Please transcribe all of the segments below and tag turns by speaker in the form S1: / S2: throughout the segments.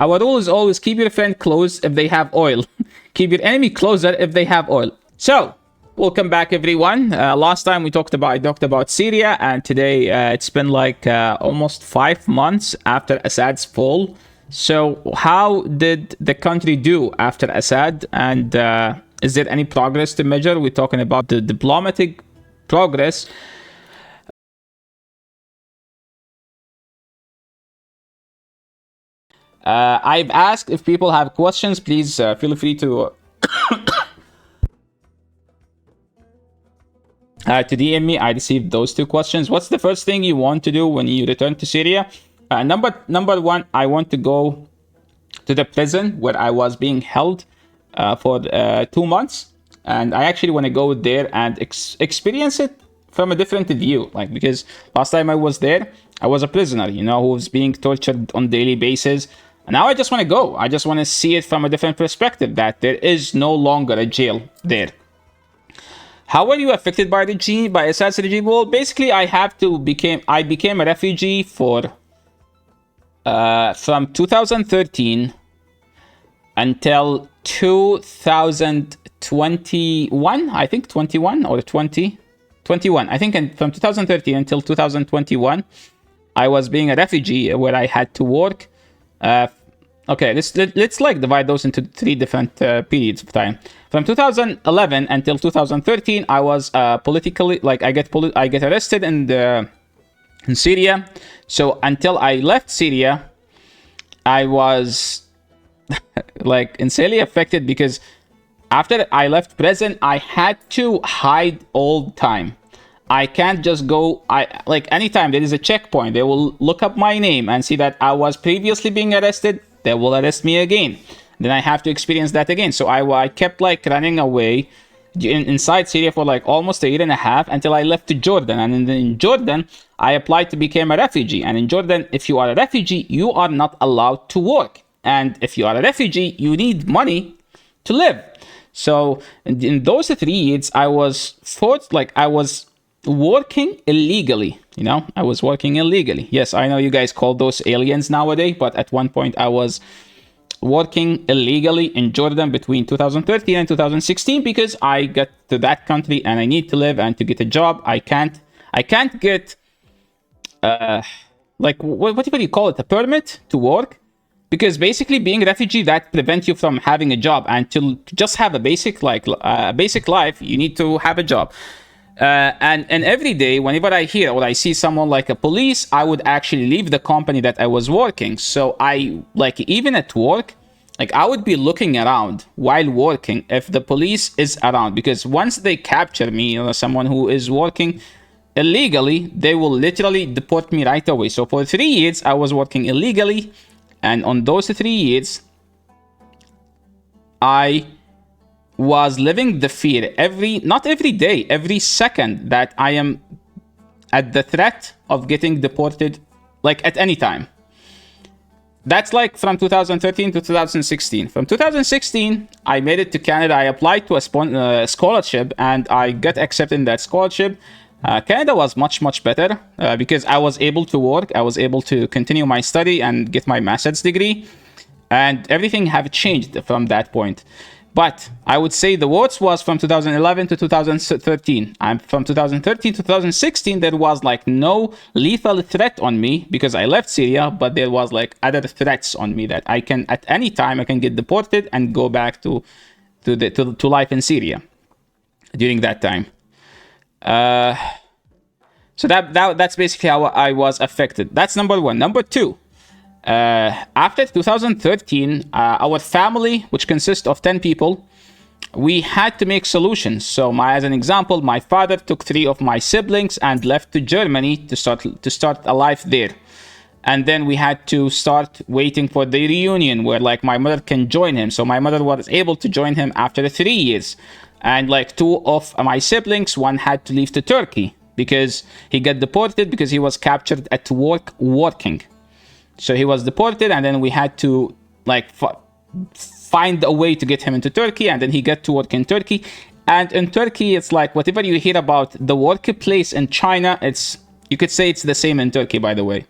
S1: Our rule is always keep your friend close if they have oil. Keep your enemy closer if they have oil. So, welcome back, everyone. Last time I talked about Syria, and today it's been like almost 5 months after Assad's fall. So, how did the country do after Assad? And is there any progress to measure? We're talking about the diplomatic progress. I've asked if people have questions. Please feel free to DM me. I received those 2 questions. What's the first thing you want to do when you return to Syria? Number one, I want to go to the prison where I was being held for 2 months, and I actually want to go there and experience it from a different view. Like, because last time I was there, I was a prisoner, you know, who was being tortured on a daily basis. And now I just want to go. I just want to see it from a different perspective, that there is no longer a jail there. How were you affected by Assad's regime? Well, basically, I became a refugee for from 2013 until 2021. I think 21 or 21. I think from 2013 until 2021, I was being a refugee where I had to work. Okay, let's like divide those into 3 different periods of time. From 2011 until 2013, I was politically, like, I get arrested in Syria. So until I left Syria, I was like insanely affected, because after I left prison, I had to hide all the time. I can't just go, like, anytime there is a checkpoint, they will look up my name and see that I was previously being arrested, they will arrest me again. Then I have to experience that again. So I kept like running away inside Syria for like almost 1.5 years until I left to Jordan. And in Jordan, I applied to become a refugee. And in Jordan, if you are a refugee, you are not allowed to work. And if you are a refugee, you need money to live. So in those 3 years, I was forced, like, I was working illegally. You know, I was working illegally. Yes, I know you guys call those aliens nowadays, but at one point I was working illegally in Jordan between 2013 and 2016, because I got to that country and I need to live and to get a job. I can't get like what do you call it, a permit to work, because basically being a refugee, that prevents you from having a job, and to just have a basic life, you need to have a job. And every day, whenever I hear or I see someone like a police, I would actually leave the company that I was working. So I, like, even at work, like, I would be looking around while working if the police is around, because once they capture me, you know, someone who is working illegally, they will literally deport me right away. So for 3 years, I was working illegally, and on those 3 years, I was living the fear not every day, every second, that I am at the threat of getting deported, like, at any time. That's like from 2013 to 2016. From 2016, I made it to Canada. I applied to a scholarship, and I got accepted in that scholarship. Canada was much better because I was able to work. I was able to continue my study and get my master's degree, and everything have changed from that point. But I would say the worst was from 2011 to 2013. And from 2013 to 2016, there was like no lethal threat on me because I left Syria, but there was like other threats on me that I can, at any time, I can get deported and go back to life in Syria during that time. So that's basically how I was affected. That's number one. Number two. After 2013, our family, which consists of 10 people, we had to make solutions. So as an example, my father took 3 of my siblings and left to Germany to start a life there. And then we had to start waiting for the reunion where like my mother can join him. So my mother was able to join him after 3 years. And like 2 of my siblings, one had to leave to Turkey because he got deported because he was captured at work working. So he was deported, and then we had to like find a way to get him into Turkey, and then he got to work in Turkey. And in Turkey, it's like whatever you hear about the workplace in China, you could say it's the same in Turkey, by the way.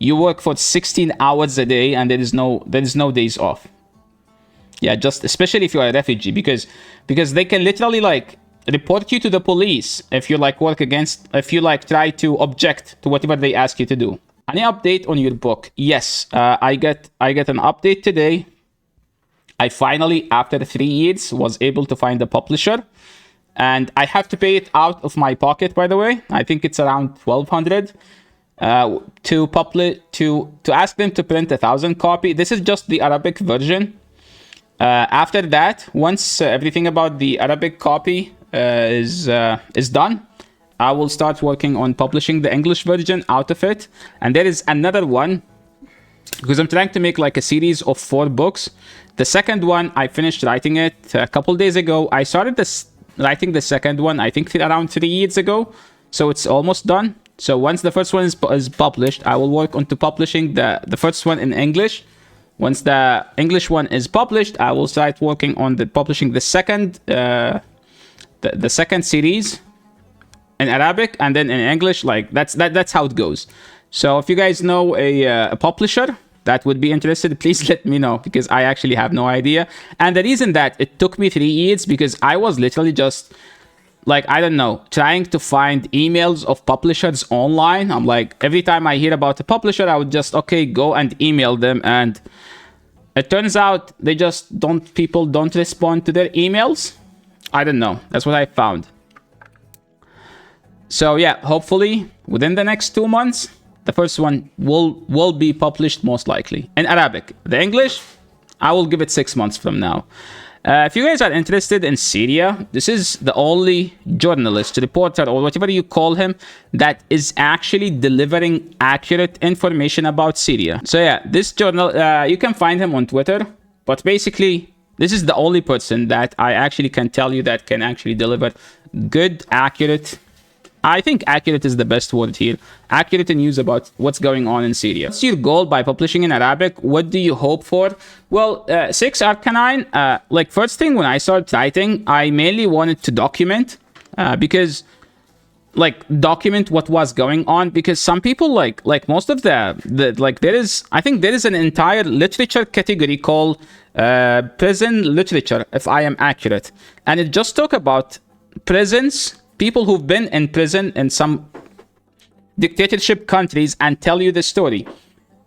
S1: you work for 16 hours a day and there is no days off. Yeah, just especially if you're a refugee, because they can literally like report you to the police if you like if you like try to object to whatever they ask you to do. Any update on your book? Yes, I get an update today. I finally, after 3 years, was able to find a publisher, and I have to pay it out of my pocket. By the way, I think it's around 1,200 to ask them to print 1,000 copy. This is just the Arabic version. After that, once everything about the Arabic copy is done, I will start working on publishing the English version out of it. And there is another one, because I'm trying to make like a series of 4 books. The second one, I finished writing it a couple days ago. I started writing the second one, I think around 3 years ago. So it's almost done. So once the first one is published, I will work on to publishing the first one in English. Once the English one is published, I will start working on publishing the second the second series in Arabic, and then in English. Like that's how it goes. So if you guys know a publisher that would be interested, please let me know, because I actually have no idea. And the reason that it took me 3 years, because I was literally just like, I don't know, trying to find emails of publishers online. I'm like, every time I hear about a publisher, I would just, okay, go and email them. And it turns out people don't respond to their emails. I don't know. That's what I found. So yeah, hopefully within the next 2 months, the first one will be published, most likely in Arabic. The English, I will give it 6 months from now. If you guys are interested in Syria, this is the only journalist, reporter, or whatever you call him, that is actually delivering accurate information about Syria. So yeah, this journal, you can find him on Twitter, but basically, this is the only person that I actually can tell you that can actually deliver good, accurate, I think accurate is the best word here, accurate news about what's going on in Syria. What's your goal by publishing in Arabic? What do you hope for? Well, 6 Arcanine, like first thing when I started writing, I mainly wanted to document, because like document what was going on, because some people like most of I think there is an entire literature category called prison literature, if I am accurate, and it just talk about prisons, people who've been in prison in some dictatorship countries, and tell you the story.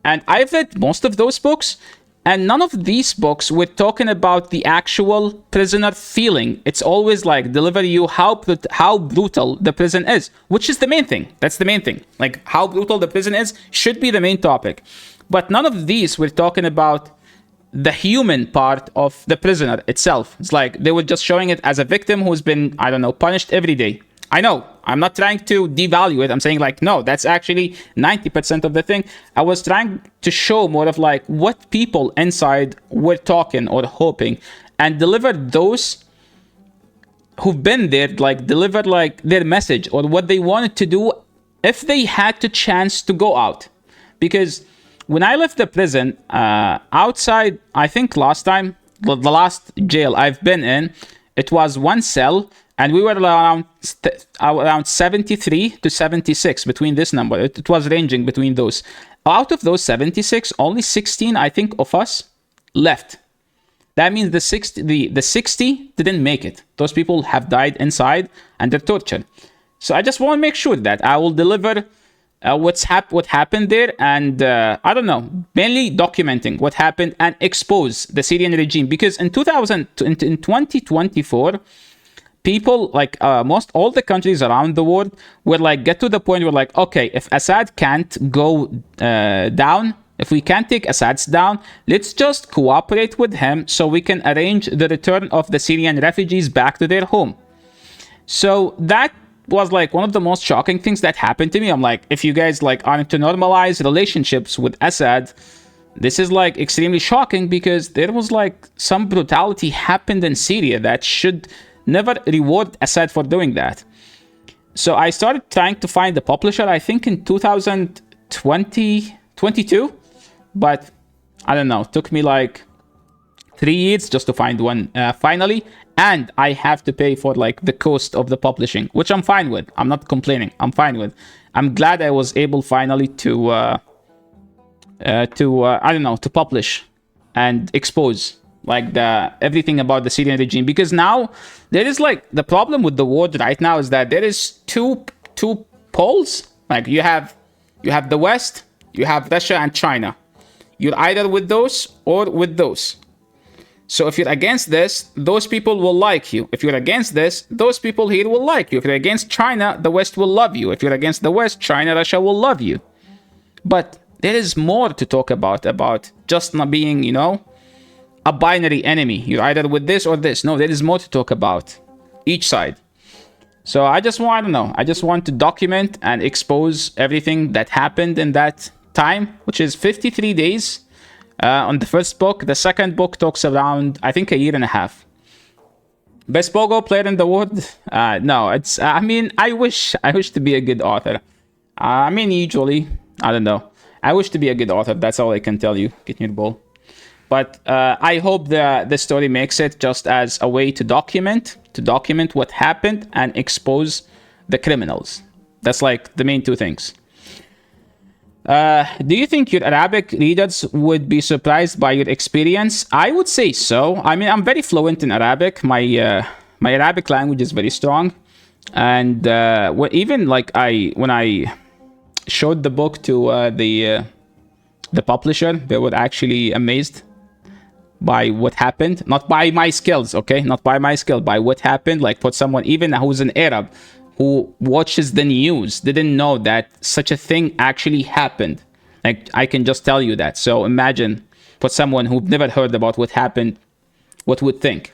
S1: And I've read most of those books, and none of these books were talking about the actual prisoner feeling. It's always like deliver you how brutal the prison is, which is the main thing. That's the main thing. Like how brutal the prison is should be the main topic. But none of these were talking about the human part of the prisoner itself. It's like they were just showing it as a victim who's been, I don't know, punished every day. I know, I'm not trying to devalue it. I'm saying like, no, that's actually 90% of the thing. I was trying to show more of like what people inside were talking or hoping, and deliver those who've been there, like deliver like their message or what they wanted to do if they had the chance to go out. Because when I left the prison, outside, I think last time, the last jail I've been in, it was one cell, and we were around 73 to 76 between this number. It was ranging between those. Out of those 76, only 16, I think, of us left. That means the 60 didn't make it. Those people have died inside and they're tortured. So I just want to make sure that I will deliver what happened there, and I don't know, mainly documenting what happened and expose the Syrian regime, because in 2024, people like most all the countries around the world were like get to the point where like, okay, if Assad can't go down, if we can't take Assad's down, let's just cooperate with him so we can arrange the return of the Syrian refugees back to their home. So that was like one of the most shocking things that happened to me. I'm like, if you guys like are to normalize relationships with Assad, this is like extremely shocking, because there was like some brutality happened in Syria that should never reward Assad for doing that. So I started trying to find the publisher, I think in 2022, but I don't know, it took me like 3 years just to find one finally. And I have to pay for like the cost of the publishing, which I'm fine with. I'm not complaining. I'm fine with. I'm glad I was able finally to I don't know, to publish and expose like the everything about the Syrian regime, because now there is like the problem with the world right now is that there is two poles. Like you have the West, you have Russia and China. You're either with those or with those. So if you're against this, those people will like you. If you're against this, those people here will like you. If you're against China, the West will love you. If you're against the West, China, Russia will love you. But there is more to talk about just not being, a binary enemy. You're either with this or this. No, there is more to talk about each side. So I just want to document and expose everything that happened in that time, which is 53 days on the first book. The second book talks around, I think, a year and a half. Best Pogo player in the world? No, it's, I wish to be a good author. Usually, I don't know. I wish to be a good author. That's all I can tell you. Get your ball. But I hope the story makes it just as a way to document what happened and expose the criminals. That's like the main two things. Do you think your Arabic readers would be surprised by your experience? I would say so. I'm very fluent in Arabic. My Arabic language is very strong, and even like when I showed the book to the publisher, they were actually amazed by what happened. Not by my skills, okay? Not by my skill, by what happened. Like for someone even who's an Arab who watches the news didn't know that such a thing actually happened. Like I can just tell you that. So imagine for someone who've never heard about what happened, what would think.